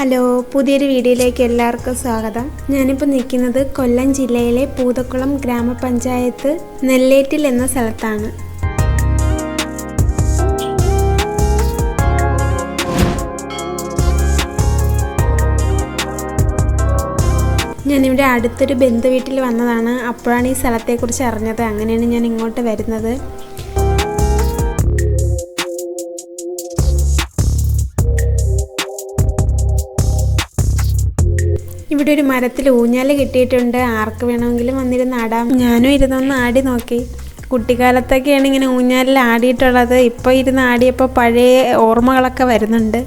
Hello, പുതിയൊരു വീഡിയോയിലേക്ക് എല്ലാവർക്കും സ്വാഗതം. ഞാനിപ്പോൾ നിൽക്കുന്നത് കൊല്ലം ജില്ലയിലെ പൂതക്കുളം ഗ്രാമപഞ്ചായത്ത് നെല്ലേറ്റിൽ എന്ന സ്ഥലത്താണ്. ഞാനിവിടെ അടുത്തൊരു ബന്ധു വീട്ടിൽ വന്നതാണ്. അപ്പോഴാണ് ഈ സ്ഥലത്തെക്കുറിച്ച് അറിഞ്ഞത്. അങ്ങനെയാണ് ഞാൻ ഇങ്ങോട്ട് വരുന്നത്. ഇവിടെ ഒരു മരത്തിൽ ഊഞ്ഞാൽ കെട്ടിയിട്ടുണ്ട്. ആർക്ക് വേണമെങ്കിലും വന്നിരുന്ന് ആടാം. ഞാനും ഇരുന്നൊന്ന് ആടി നോക്കി. കുട്ടിക്കാലത്തൊക്കെയാണ് ഇങ്ങനെ ഊഞ്ഞാലിൽ ആടിയിട്ടുള്ളത്. ഇപ്പോൾ ഇരുന്ന് ആടിയപ്പോൾ പഴയ ഓർമ്മകളൊക്കെ വരുന്നുണ്ട്.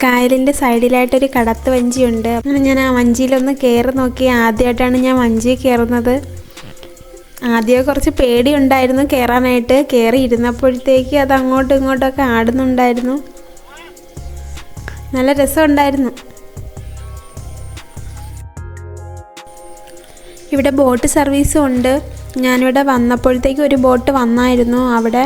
കായലിൻ്റെ സൈഡിലായിട്ടൊരു കടത്ത് വഞ്ചിയുണ്ട്. അങ്ങനെ ഞാൻ ആ വഞ്ചിയിലൊന്ന് കയറി നോക്കി. ആദ്യമായിട്ടാണ് ഞാൻ വഞ്ചി കയറുന്നത്. ആദ്യം കുറച്ച് പേടിയുണ്ടായിരുന്നു കയറാനായിട്ട്. കയറി ഇരുന്നപ്പോഴത്തേക്ക് അത് അങ്ങോട്ടും ഇങ്ങോട്ടൊക്കെ ആടുന്നുണ്ടായിരുന്നു. നല്ല രസമുണ്ടായിരുന്നു. ഇവിടെ ബോട്ട് സർവീസും ഉണ്ട്. ഞാനിവിടെ വന്നപ്പോഴത്തേക്ക് ഒരു ബോട്ട് വന്നായിരുന്നു. അവിടെ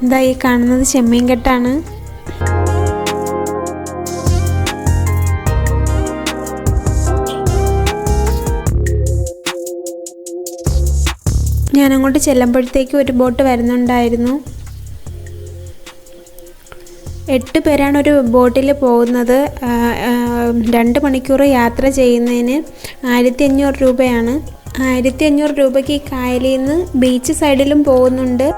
ഇതാ ഈ കാണുന്നത് ചെമ്മീൻ കെട്ടാണ്. ഞാനങ്ങോട്ട് ചെല്ലുമ്പോഴത്തേക്ക് ഒരു ബോട്ട് വരുന്നുണ്ടായിരുന്നു. 8 പേരാണ് ഒരു ബോട്ടിൽ പോകുന്നത്. 2 മണിക്കൂർ യാത്ര ചെയ്യുന്നതിന് 1500 രൂപയാണ്. 1500 രൂപയ്ക്ക് ഈ കായലിൽ നിന്ന് ബീച്ച് സൈഡിലും പോകുന്നുണ്ട്.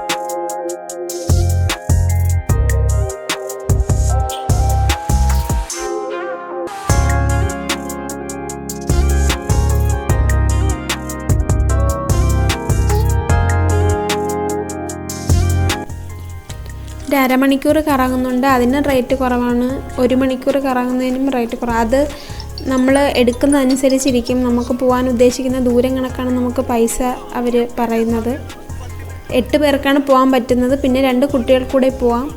അരമണിക്കൂർ കറങ്ങുന്നുണ്ട്. അതിന് റേറ്റ് കുറവാണ്. 1 മണിക്കൂർ കറങ്ങുന്നതിനും റേറ്റ് കുറവ്. അത് നമ്മൾ എടുക്കുന്നതനുസരിച്ചിരിക്കും. നമുക്ക് പോകാൻ ഉദ്ദേശിക്കുന്ന ദൂരം കണക്കാണ് നമുക്ക് പൈസ അവർ പറയുന്നത്. 8 പേർക്കാണ് പോകാൻ പറ്റുന്നത്. പിന്നെ 2 കുട്ടികൾ കൂടെ പോവാം.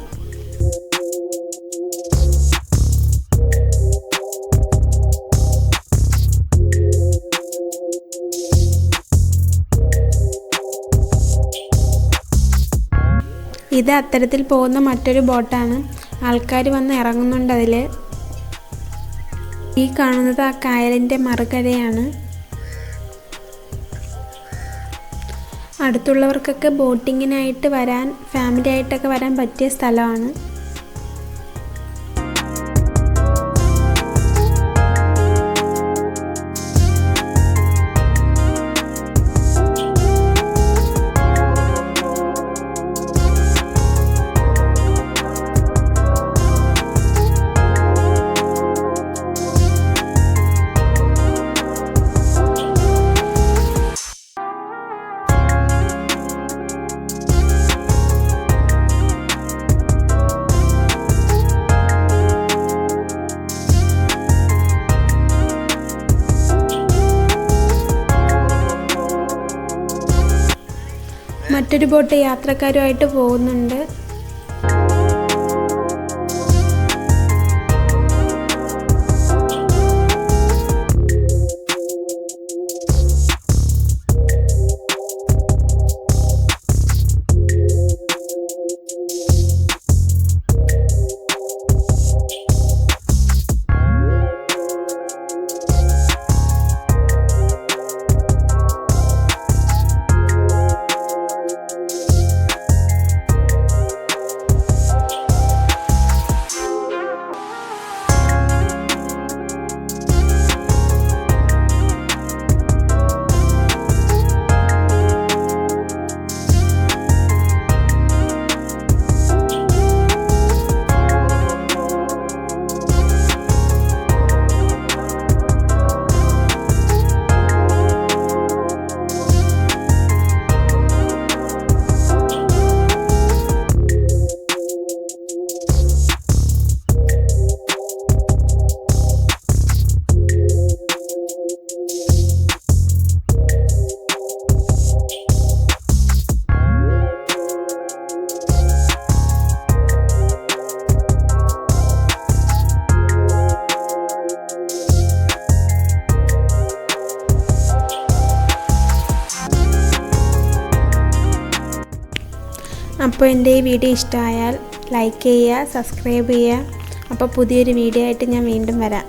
ഇത് അത്തരത്തിൽ പോകുന്ന മറ്റൊരു ബോട്ടാണ്. ആൾക്കാർ വന്ന് ഇറങ്ങുന്നുണ്ട് അതിൽ. ഈ കാണുന്നത് ആ കായലിൻ്റെ മറുകരയാണ്. അടുത്തുള്ളവർക്കൊക്കെ ബോട്ടിങ്ങിനായിട്ട് വരാൻ, ഫാമിലി ആയിട്ടൊക്കെ വരാൻ പറ്റിയ സ്ഥലമാണ്. മറ്റൊരു ബോട്ട് യാത്രക്കാരുമായിട്ട് പോകുന്നുണ്ട്. അപ്പോൾ എൻ്റെ ഈ വീഡിയോ ഇഷ്ടമായാൽ ലൈക്ക് ചെയ്യുക, സബ്സ്ക്രൈബ് ചെയ്യുക. അപ്പോൾ പുതിയൊരു വീഡിയോ ആയിട്ട് ഞാൻ വീണ്ടും വരാം.